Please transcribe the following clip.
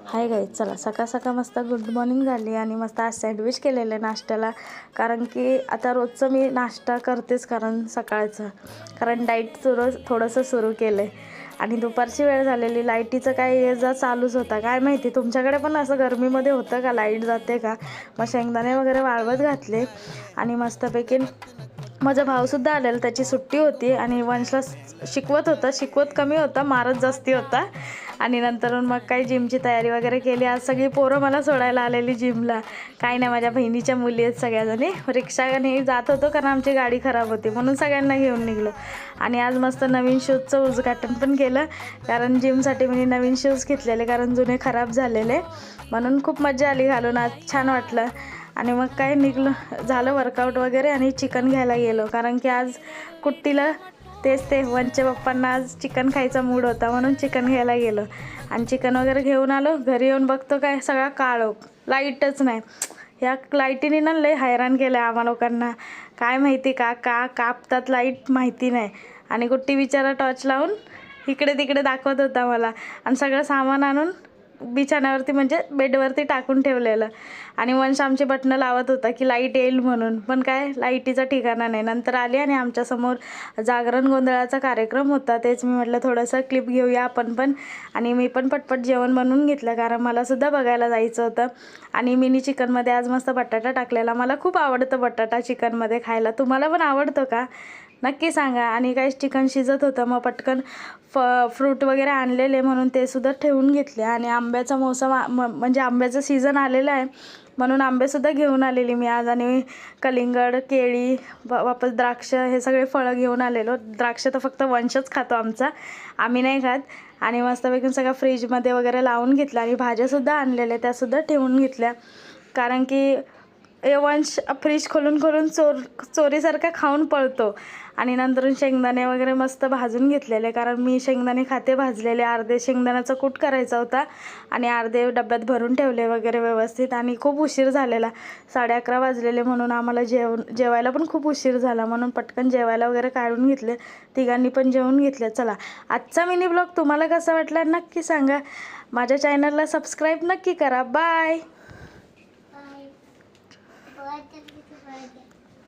Hi guys, चला सकाळ सकाळ मस्त गुड मॉर्निंग झाली आणि मस्त आज सँडविच केलेलं नाश्त्याला. कारण की आता रोजचं मी नाश्ता करतेच, कारण डाईट थोडंसं सुरू केलं आहे. आणि दुपारची वेळ झालेली, लाईटीचं काय ये जा चालूच होता. काय माहिती तुमच्याकडे पण असं गरमीमध्ये होतं का, लाईट जाते का? मग शेंगदाणे वगैरे वाळवत घातले आणि मस्तपैकी माझा भाऊसुद्धा आलेला, त्याची सुट्टी होती आणि वंशला शिकवत कमी होता, मारत जास्ती होता. आणि नंतर मग काही जिमची तयारी वगैरे केली. आज सगळी पोरं मला सोडायला आलेली जिमला. काही नाही, माझ्या बहिणीच्या मुली आहेत सगळ्याजणी. रिक्षाने जात होतो कारण आमची गाडी खराब होती, म्हणून सगळ्यांना घेऊन निघलो. आणि आज मस्त नवीन शूजचं उद्घाटन पण केलं, कारण जिमसाठी मी नवीन शूज घेतलेले, कारण जुने खराब झालेले. म्हणून खूप मजा आली घालून, आज छान वाटलं. आणि मग काय निघलो, झालं वर्कआउट वगैरे आणि चिकन घ्यायला गेलो. कारण की आज कुट्टीला ते वंच्या पप्पांना आज चिकन खायचा मूड होता, म्हणून चिकन घ्यायला गेलो. आणि चिकन वगैरे घेऊन आलो. घरी येऊन बघतो काय सगळा काळोख, लाईटच नाही. ह्या लाईटीने ना लय हैराण केलं आहे आम्हा लोकांना. काय माहिती का कापतात लाईट माहिती नाही. आणि कुट्टी बिचारा टॉर्च लावून इकडे तिकडे दाखवत होता मला, आणि सगळं सामान आणून बिछाण्यावरती म्हणजे बेडवरती टाकून ठेवलेलं. आणि वंश आमची बटणं लावत होता की लाईट येईल म्हणून, पण काय लाईटीचा ठिकाणा नाही. नंतर आली आणि आमच्यासमोर जागरण गोंधळाचा कार्यक्रम होता, तेच मी म्हटलं थोडंसं क्लिप घेऊया आपण पण. आणि मी पण पटपट जेवण बनवून घेतलं, कारण मलासुद्धा बघायला जायचं होतं. आणि मिनी चिकनमध्ये आज मस्त बटाटा टाकलेला. मला खूप आवडतं बटाटा चिकनमध्ये खायला. तुम्हाला पण आवडतं का, नक्की सांगा. आणि काही चिकन शिजत होतं, मग पटकन फ्रूट वगैरे आणलेले म्हणून ते सुद्धा ठेवून घेतले. आणि आंब्याचा मोसम म्हणजे आंब्याचं सीझन आलेलं आहे, म्हणून आंबेसुद्धा घेऊन आलेली मी आज. आणि कलिंगड, केळी, वापस द्राक्ष, हे सगळे फळं घेऊन आलेलो. द्राक्ष तर फक्त वंशच खातो आमचा, आम्ही नाही खात. आणि मस्तपैकी सगळं फ्रीजमध्ये वगैरे लावून घेतलं. आणि भाज्यासुद्धा आणलेल्या, त्यासुद्धा ठेवून घेतल्या. कारण की वंश फ्रीज खोलून चोरीसारखा खाऊन पळतो. आणि नंतर शेंगदाणे वगैरे मस्त भाजून घेतलेले, कारण मी शेंगदाणे खाते भाजलेले. अर्धे शेंगदाण्याचा कूट करायचा होता आणि अर्धे डब्यात भरून ठेवले वगैरे व्यवस्थित. आणि खूप उशीर झालेला, 11:30 वाजलेले, म्हणून आम्हाला जेवायला पण खूप उशीर झाला. म्हणून पटकन जेवायला वगैरे काढून घेतले, तिघांनी पण जेवून घेतले. चला, आजचा मिनी ब्लॉग तुम्हाला कसा वाटला नक्की सांगा. माझ्या चॅनलला सबस्क्राईब नक्की करा. बाय.